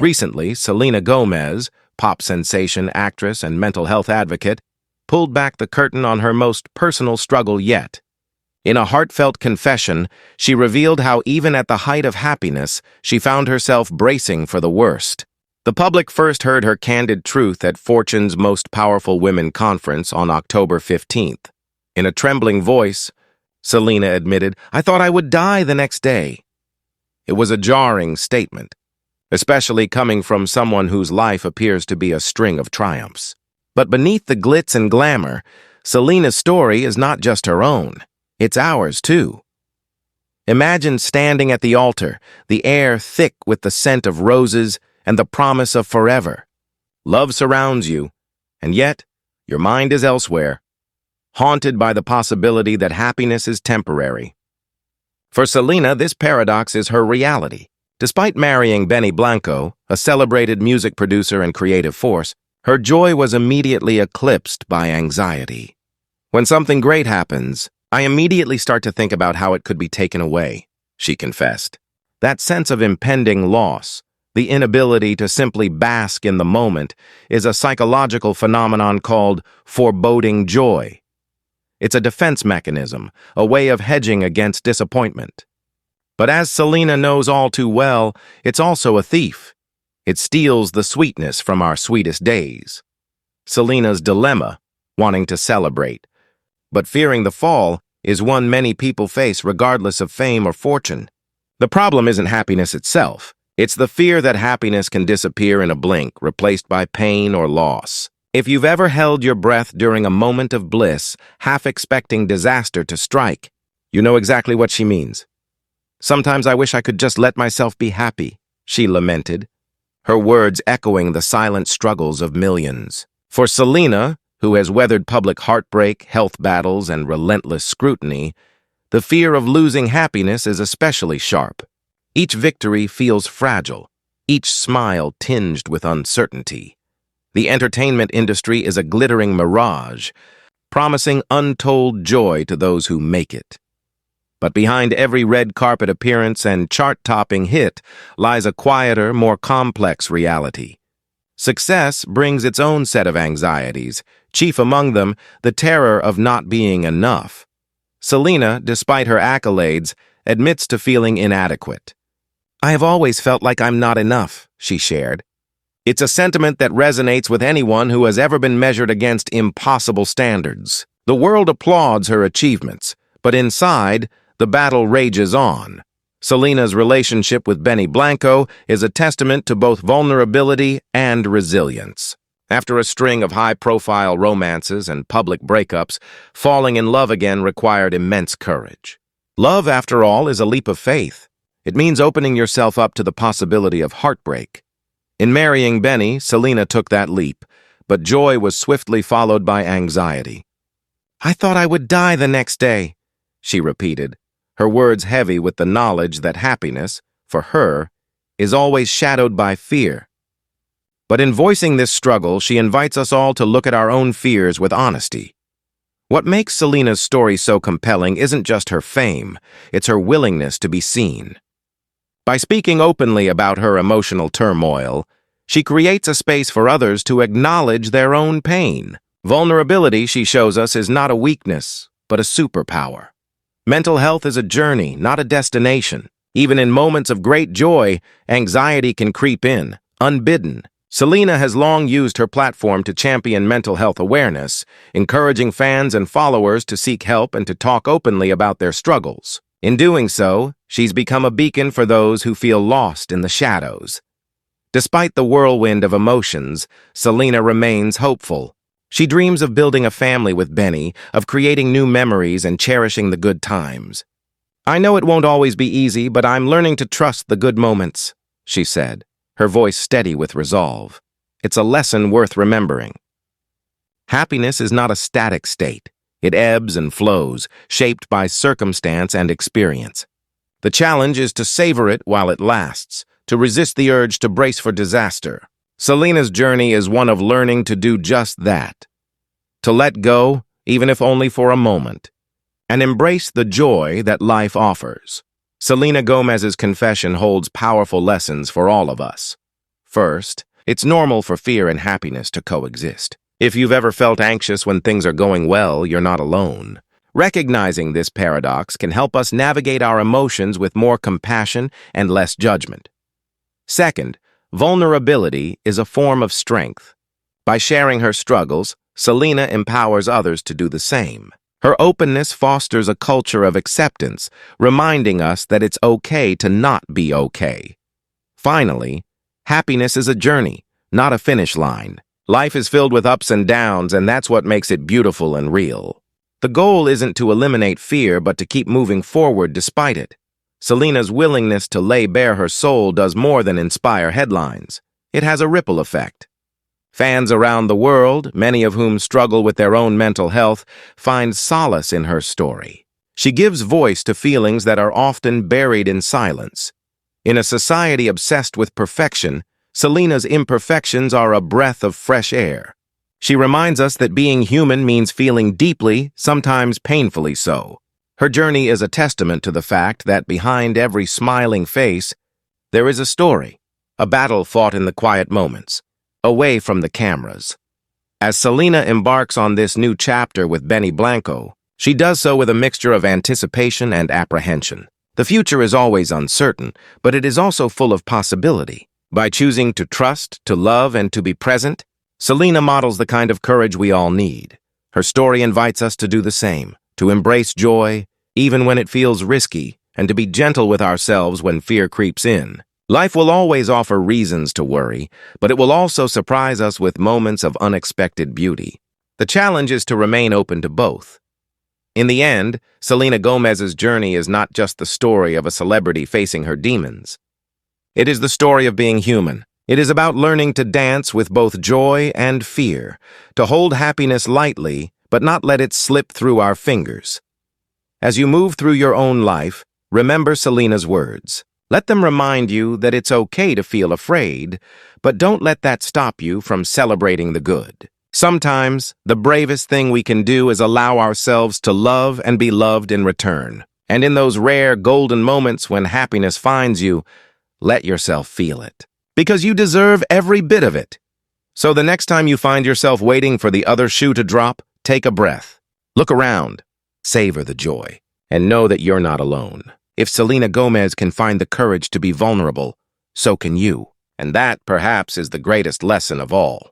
Recently, Selena Gomez, pop sensation, actress, and mental health advocate, pulled back the curtain on her most personal struggle yet. In a heartfelt confession, she revealed how even at the height of happiness, she found herself bracing for the worst. The public first heard her candid truth at Fortune's Most Powerful Women conference on October 15th. In a trembling voice, Selena admitted, "I thought I would die the next day." It was a jarring statement, especially coming from someone whose life appears to be a string of triumphs. But beneath the glitz and glamour, Selena's story is not just her own. It's ours, too. Imagine standing at the altar, the air thick with the scent of roses and the promise of forever. Love surrounds you, and yet your mind is elsewhere, haunted by the possibility that happiness is temporary. For Selena, this paradox is her reality. Despite marrying Benny Blanco, a celebrated music producer and creative force, her joy was immediately eclipsed by anxiety. When something great happens, I immediately start to think about how it could be taken away, she confessed. That sense of impending loss, the inability to simply bask in the moment, is a psychological phenomenon called foreboding joy. It's a defense mechanism, a way of hedging against disappointment. But as Selena knows all too well, it's also a thief. It steals the sweetness from our sweetest days. Selena's dilemma, wanting to celebrate, but fearing the fall, is one many people face regardless of fame or fortune. The problem isn't happiness itself. It's the fear that happiness can disappear in a blink, replaced by pain or loss. If you've ever held your breath during a moment of bliss, half expecting disaster to strike, you know exactly what she means. "Sometimes I wish I could just let myself be happy," she lamented, her words echoing the silent struggles of millions. For Selena, who has weathered public heartbreak, health battles, and relentless scrutiny, the fear of losing happiness is especially sharp. Each victory feels fragile, each smile tinged with uncertainty. The entertainment industry is a glittering mirage, promising untold joy to those who make it. But behind every red carpet appearance and chart-topping hit lies a quieter, more complex reality. Success brings its own set of anxieties, chief among them the terror of not being enough. Selena, despite her accolades, admits to feeling inadequate. "I have always felt like I'm not enough," she shared. It's a sentiment that resonates with anyone who has ever been measured against impossible standards. The world applauds her achievements, but inside, the battle rages on. Selena's relationship with Benny Blanco is a testament to both vulnerability and resilience. After a string of high-profile romances and public breakups, falling in love again required immense courage. Love, after all, is a leap of faith. It means opening yourself up to the possibility of heartbreak. In marrying Benny, Selena took that leap, but joy was swiftly followed by anxiety. "I thought I would die the next day," she repeated, her words heavy with the knowledge that happiness, for her, is always shadowed by fear. But in voicing this struggle, she invites us all to look at our own fears with honesty. What makes Selena's story so compelling isn't just her fame, it's her willingness to be seen. By speaking openly about her emotional turmoil, she creates a space for others to acknowledge their own pain. Vulnerability, she shows us, is not a weakness, but a superpower. Mental health is a journey, not a destination. Even in moments of great joy, anxiety can creep in, unbidden. Selena has long used her platform to champion mental health awareness, encouraging fans and followers to seek help and to talk openly about their struggles. In doing so, she's become a beacon for those who feel lost in the shadows. Despite the whirlwind of emotions, Selena remains hopeful. She dreams of building a family with Benny, of creating new memories and cherishing the good times. "I know it won't always be easy, but I'm learning to trust the good moments," she said, her voice steady with resolve. It's a lesson worth remembering. Happiness is not a static state. It ebbs and flows, shaped by circumstance and experience. The challenge is to savor it while it lasts, to resist the urge to brace for disaster. Selena's journey is one of learning to do just that. To let go, even if only for a moment, and embrace the joy that life offers. Selena Gomez's confession holds powerful lessons for all of us. First, it's normal for fear and happiness to coexist. If you've ever felt anxious when things are going well, you're not alone. Recognizing this paradox can help us navigate our emotions with more compassion and less judgment. Second, vulnerability is a form of strength. By sharing her struggles, Selena empowers others to do the same. Her openness fosters a culture of acceptance, reminding us that it's okay to not be okay. Finally, happiness is a journey, not a finish line. Life is filled with ups and downs, and that's what makes it beautiful and real. The goal isn't to eliminate fear, but to keep moving forward despite it. Selena's willingness to lay bare her soul does more than inspire headlines. It has a ripple effect. Fans around the world, many of whom struggle with their own mental health, find solace in her story. She gives voice to feelings that are often buried in silence. In a society obsessed with perfection, Selena's imperfections are a breath of fresh air. She reminds us that being human means feeling deeply, sometimes painfully so. Her journey is a testament to the fact that behind every smiling face, there is a story, a battle fought in the quiet moments, away from the cameras. As Selena embarks on this new chapter with Benny Blanco, she does so with a mixture of anticipation and apprehension. The future is always uncertain, but it is also full of possibility. By choosing to trust, to love, and to be present, Selena models the kind of courage we all need. Her story invites us to do the same, to embrace joy, even when it feels risky, and to be gentle with ourselves when fear creeps in. Life will always offer reasons to worry, but it will also surprise us with moments of unexpected beauty. The challenge is to remain open to both. In the end, Selena Gomez's journey is not just the story of a celebrity facing her demons. It is the story of being human. It is about learning to dance with both joy and fear, to hold happiness lightly, but not let it slip through our fingers. As you move through your own life, remember Selena's words. Let them remind you that it's okay to feel afraid, but don't let that stop you from celebrating the good. Sometimes, the bravest thing we can do is allow ourselves to love and be loved in return. And in those rare golden moments when happiness finds you, let yourself feel it. Because you deserve every bit of it. So the next time you find yourself waiting for the other shoe to drop, take a breath. Look around, savor the joy, and know that you're not alone. If Selena Gomez can find the courage to be vulnerable, so can you. And that, perhaps, is the greatest lesson of all.